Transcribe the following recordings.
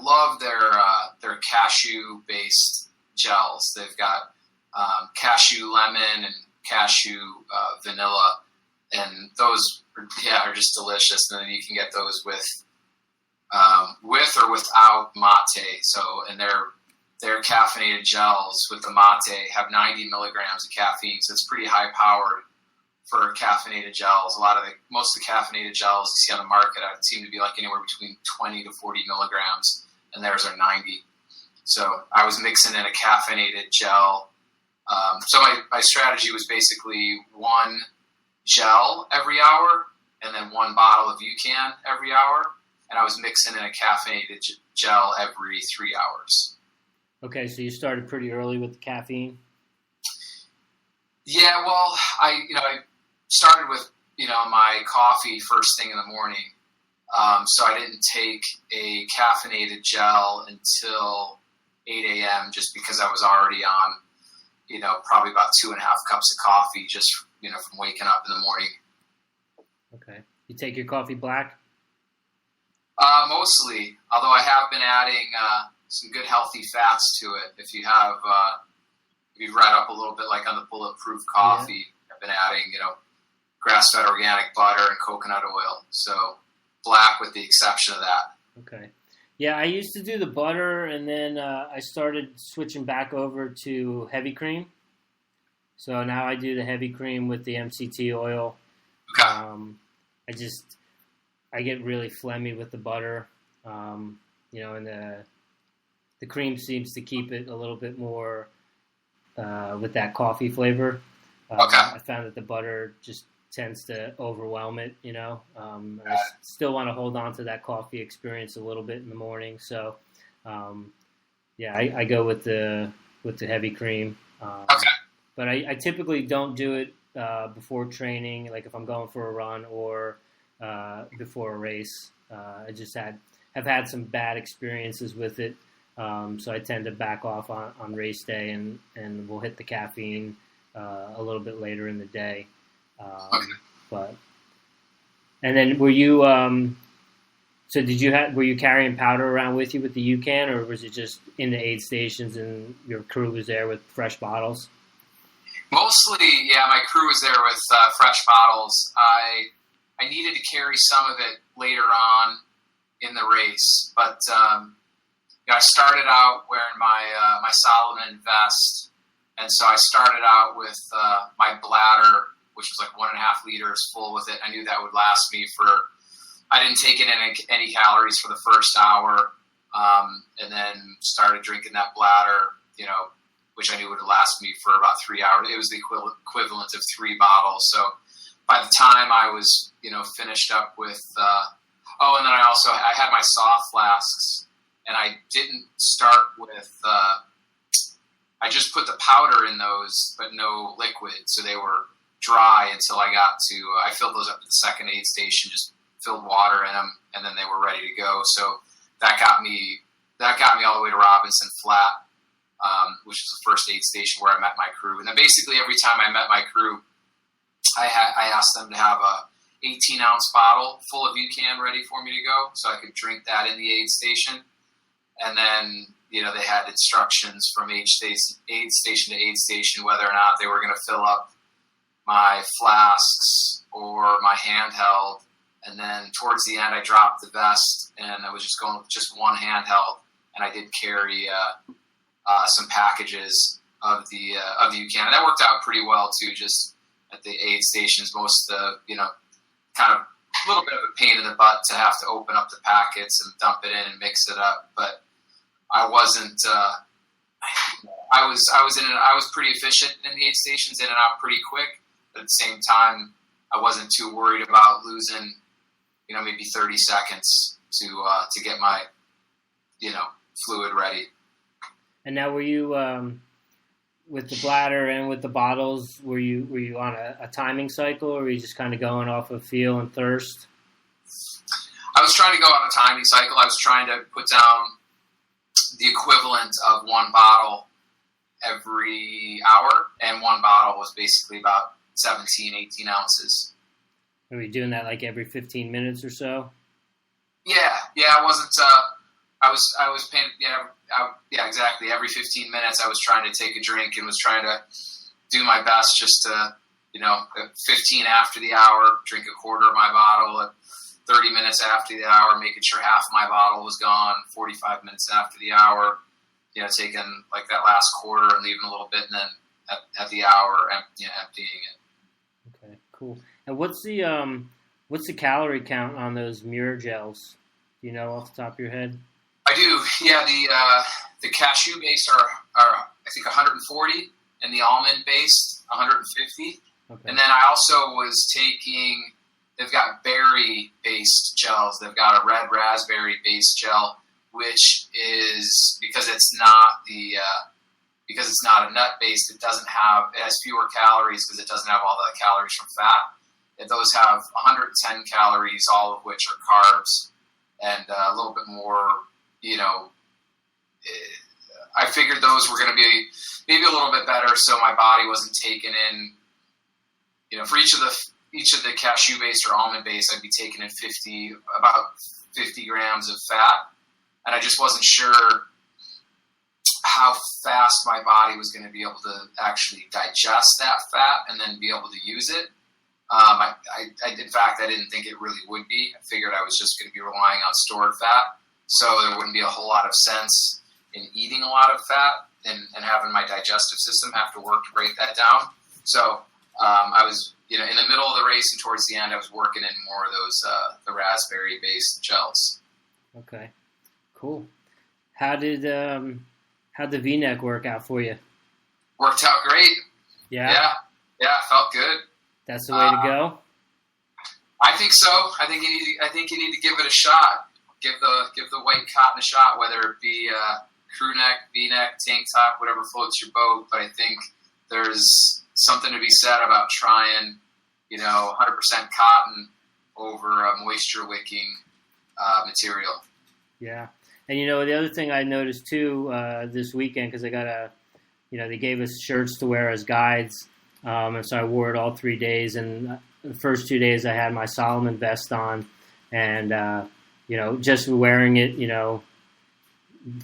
love their cashew based gels. They've got cashew lemon and cashew vanilla, and those are just delicious. And then you can get those with or without mate. So, and their caffeinated gels with the mate have 90 milligrams of caffeine, so it's pretty high powered for caffeinated gels. Most of the caffeinated gels you see on the market seem to be like anywhere between 20 to 40 milligrams, and theirs are 90. So I was mixing in a caffeinated gel. So my strategy was basically one gel every hour and then one bottle of UCAN every hour, and I was mixing in a caffeinated gel every 3 hours. Okay, so you started pretty early with the caffeine? Yeah, well, I started with, my coffee first thing in the morning. So I didn't take a caffeinated gel until 8 a.m. just because I was already on, probably about 2.5 cups of coffee just, from waking up in the morning. Okay. You take your coffee black? Mostly, although I have been adding some good healthy fats to it. If you have, if you've read up a little bit like on the Bulletproof coffee, I've been adding, grass-fed organic butter and coconut oil. So black with the exception of that. Okay. Yeah, I used to do the butter, and then I started switching back over to heavy cream. So now I do the heavy cream with the MCT oil. Okay. I get really phlegmy with the butter, and the cream seems to keep it a little bit more with that coffee flavor. Okay. I found that the butter just tends to overwhelm it, I still want to hold on to that coffee experience a little bit in the morning. So, I go with the heavy cream. Okay. But I typically don't do it before training, like if I'm going for a run or before a race. I just have had some bad experiences with it. So I tend to back off on race day and we'll hit the caffeine a little bit later in the day. And then were you were you carrying powder around with you with the UCAN, or was it just in the aid stations and your crew was there with fresh bottles? Mostly, yeah, my crew was there with fresh bottles. I needed to carry some of it later on in the race, but I started out wearing my Salomon vest, and so I started out with my bladder, which was like 1.5 liters full with it. I knew that would last me I didn't take in any calories for the first hour, and then started drinking that bladder, which I knew would last me for about 3 hours. It was the equivalent of 3 bottles. So by the time I was, finished up with, and then I had my soft flasks, and I didn't start with, I just put the powder in those, but no liquid. So they were dry until I filled those up at the second aid station, just filled water in them, and then they were ready to go. So that got me all the way to Robinson Flat, which was the first aid station where I met my crew. And then basically every time I met my crew, I asked them to have a 18-ounce bottle full of UCAN ready for me to go, so I could drink that in the aid station. And then, they had instructions from aid station to aid station whether or not they were going to fill up my flasks or my handheld. And then towards the end, I dropped the vest, and I was just going with just one handheld, and I did carry some packages of the UCAN. And that worked out pretty well, too, just at the aid stations. Most of the, kind of a little bit of a pain in the butt to have to open up the packets and dump it in and mix it up. But I wasn't, I was pretty efficient in the aid stations, in and out pretty quick. But at the same time, I wasn't too worried about losing, maybe 30 seconds to get my, fluid ready. And now were you, with the bladder and with the bottles, were you on a timing cycle, or were you just kind of going off of feel and thirst? I was trying to go on a timing cycle. I was trying to put down the equivalent of one bottle every hour, and one bottle was basically about 17, 18 ounces. Are you doing that like every 15 minutes or so? Yeah. I I was paying, yeah, exactly. Every 15 minutes, I was trying to take a drink and was trying to do my best just to, at 15 after the hour, drink a quarter of my bottle. At 30 minutes after the hour, making sure half my bottle was gone. 45 minutes after the hour, taking like that last quarter and leaving a little bit, and then at the hour, emptying it. Okay, cool. And what's the calorie count on those Muir gels? Do you know off the top of your head? I do. Yeah, the cashew based are I think 140, and the almond based 150. Okay. And then I also was taking. They've got berry based gels. They've got a red raspberry based gel, which is because it's not a nut based. It has fewer calories because it doesn't have all the calories from fat. And those have 110 calories, all of which are carbs, and a little bit more. I figured those were going to be maybe a little bit better, so my body wasn't taking in. For each of the cashew based or almond based, I'd be taking in about 50 grams of fat, and I just wasn't sure how fast my body was going to be able to actually digest that fat and then be able to use it. In fact, I didn't think it really would be. I figured I was just going to be relying on stored fat, so there wouldn't be a whole lot of sense in eating a lot of fat and having my digestive system have to work to break that down. So I was, in the middle of the race and towards the end, I was working in more of those the raspberry-based gels. Okay, cool. How did the V-neck work out for you? Worked out great. Yeah, felt good. That's the way to go. I think so. I think you need to give it a shot. Give the white cotton a shot, whether it be crew neck, V-neck, tank top, whatever floats your boat. But I think there's something to be said about trying, 100% cotton over a moisture wicking material. Yeah. And, the other thing I noticed too this weekend, because I got they gave us shirts to wear as guides. And so I wore it all 3 days. And the first 2 days I had my Salomon vest on, and, just wearing it,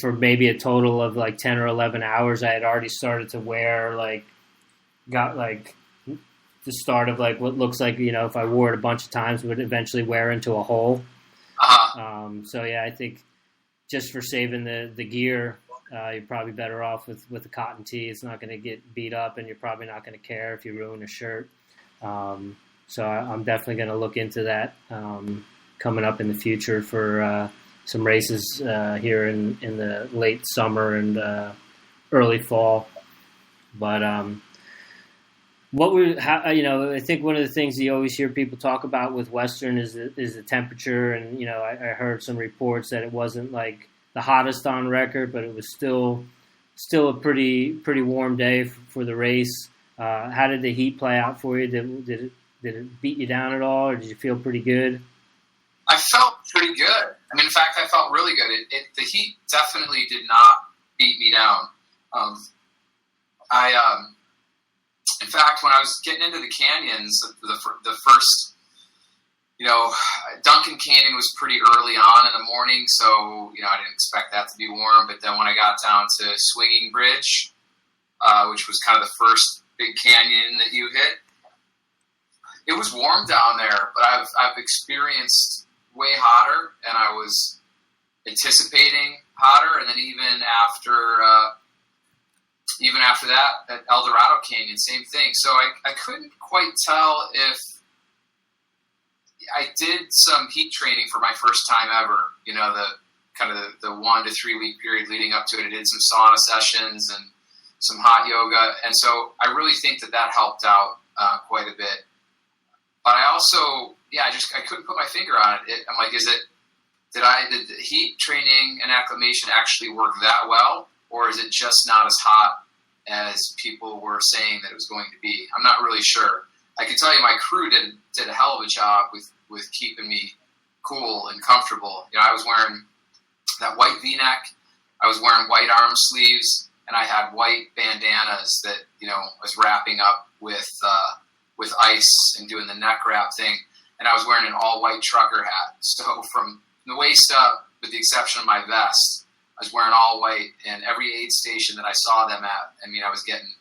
for maybe a total of like 10 or 11 hours, I had already started to wear got the start of what looks like, if I wore it a bunch of times, would eventually wear into a hole. Uh-huh. So yeah, I think just for saving the gear, you're probably better off with the cotton tee. It's not going to get beat up, and you're probably not going to care if you ruin a shirt. So I'm definitely going to look into that coming up in the future for some races here in the late summer and early fall. But I think one of the things you always hear people talk about with Western is the temperature, and I heard some reports that it wasn't like the hottest on record, but it was still a pretty warm day for the race. How did the heat play out for you? Did it beat you down at all, or did you feel pretty good? I felt pretty good. In fact, I felt really good. The heat definitely did not beat me down. In fact, when I was getting into the canyons, the first, Duncan Canyon was pretty early on in the morning, so, I didn't expect that to be warm. But then when I got down to Swinging Bridge, which was kind of the first big canyon that you hit, it was warm down there, but I've experienced way hotter, and I was anticipating hotter, and then even after that, at El Dorado Canyon, same thing. So I couldn't quite tell if I did some heat training for my first time ever. The 1 to 3 week period leading up to it. I did some sauna sessions and some hot yoga, and so I really think that helped out quite a bit. But I also, I couldn't put my finger on it. I'm like, did the heat training and acclimation actually work that well, or is it just not as hot as people were saying that it was going to be? I'm not really sure. I can tell you my crew did a hell of a job with keeping me cool and comfortable. I was wearing that white V-neck, I was wearing white arm sleeves, and I had white bandanas that, was wrapping up with ice and doing the neck wrap thing. And I was wearing an all white trucker hat. So from the waist up, with the exception of my vest, I was wearing all white, and every aid station that I saw them at, I mean, I was getting,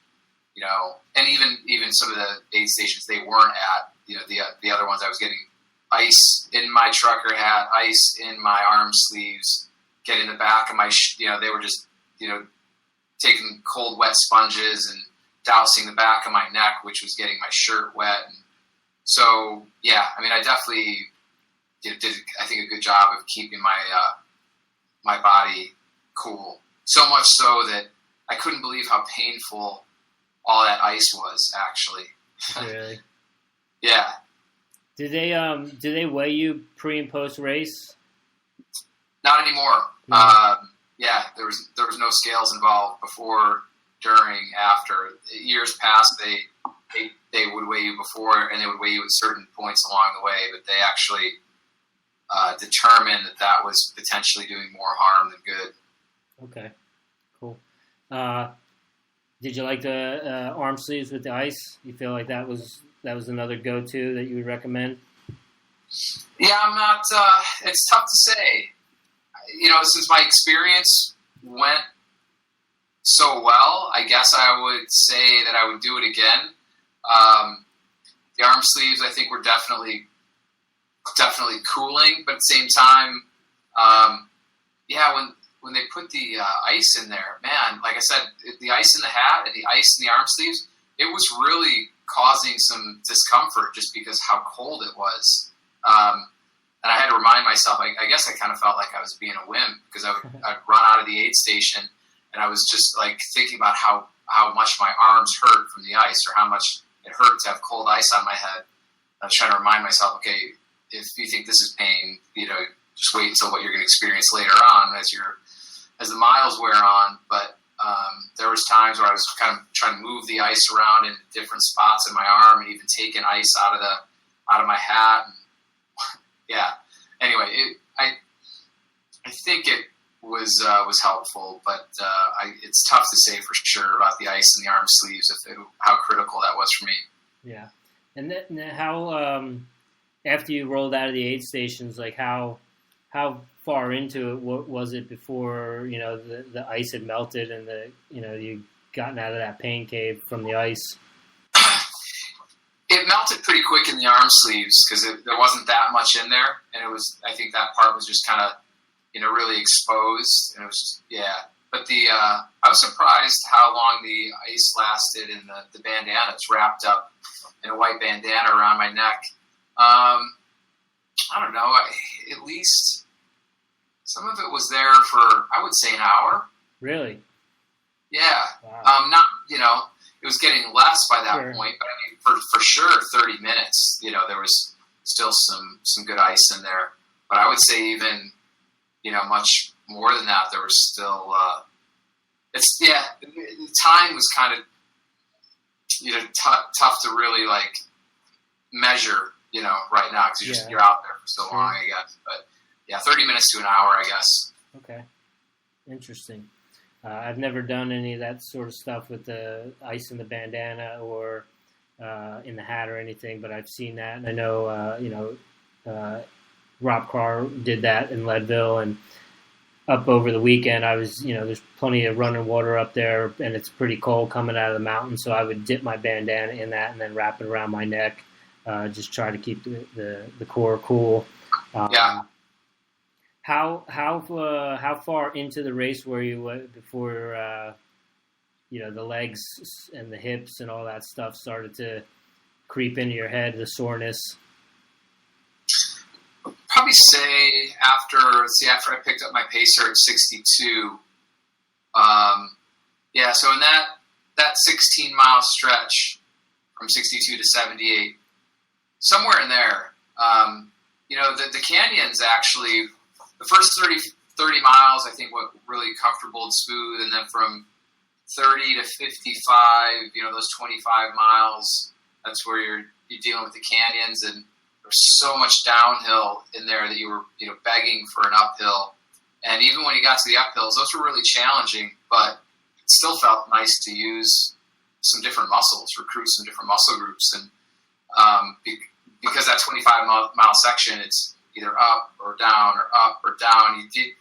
and even some of the aid stations they weren't at, the other ones I was getting ice in my trucker hat, ice in my arm sleeves, getting the back of my, they were just, taking cold, wet sponges and dousing the back of my neck, which was getting my shirt wet. And so, yeah, I mean, I definitely did I think, a good job of keeping my body cool. So much so that I couldn't believe how painful all that ice was, actually. Really? Yeah. Did they weigh you pre and post race? Not anymore. No. Yeah, there was no scales involved before, during, after. Years past, they would weigh you before, and they would weigh you at certain points along the way, but they actually determined that was potentially doing more harm than good. Okay, cool. Did you like the arm sleeves with the ice? You feel like that was another go-to that you would recommend? Yeah, I'm not. It's tough to say. Since my experience went so well, I guess I would say that I would do it again. The arm sleeves, I think, were definitely cooling, but at the same time, when they put the ice in there, man, like I said, the ice in the hat and the ice in the arm sleeves, it was really causing some discomfort just because how cold it was. And I had to remind myself, I guess I kind of felt like I was being a wimp because I'd run out of the aid station and I was just like thinking about how much my arms hurt from the ice or how much it hurt to have cold ice on my head. I was trying to remind myself, okay, if you think this is pain, just wait until what you're going to experience later on as the miles wear on. But there was times where I was kind of trying to move the ice around in different spots in my arm and even taking ice out of my hat. And, yeah. Anyway, I think it was helpful, but it's tough to say for sure about the ice in the arm sleeves how critical that was for me. Yeah, and then how after you rolled out of the aid stations, like how far into it was it before the ice had melted and you gotten out of that pain cave from the ice? It melted pretty quick in the arm sleeves because there wasn't that much in there, and I think that part was just kind of really exposed, and it was just, yeah. But I was surprised how long the ice lasted in the bandana. It's wrapped up in a white bandana around my neck. I don't know, at least some of it was there for, I would say, an hour. Really? Yeah. Wow. It was getting less by that Sure. point, but I mean, for sure, 30 minutes, there was still some good ice in there. But I would say even, much more than that, there was still, the time was kind of, tough to really, measure, right now, because you're out there for so long, I guess. But, yeah, 30 minutes to an hour, I guess. Okay. Interesting. I've never done any of that sort of stuff with the ice in the bandana or in the hat or anything, but I've seen that, and I know, Rob Carr did that in Leadville, and up over the weekend, I was, there's plenty of running water up there, and it's pretty cold coming out of the mountain, so I would dip my bandana in that and then wrap it around my neck, just try to keep the core cool. Yeah. How far into the race were you before the legs and the hips and all that stuff started to creep into your head, the soreness? Probably say after I picked up my pacer at 62. So in that 16-mile stretch from 62 to 78, somewhere in there, the canyons actually. The first 30 miles, I think, were really comfortable and smooth, and then from 30 to 55, those 25 miles, that's where you're dealing with the canyons, and there's so much downhill in there that you were, begging for an uphill. And even when you got to the uphills, those were really challenging, but it still felt nice to use some different muscles, recruit some different muscle groups, and because that 25-mile section, it's either up or down or up or down. You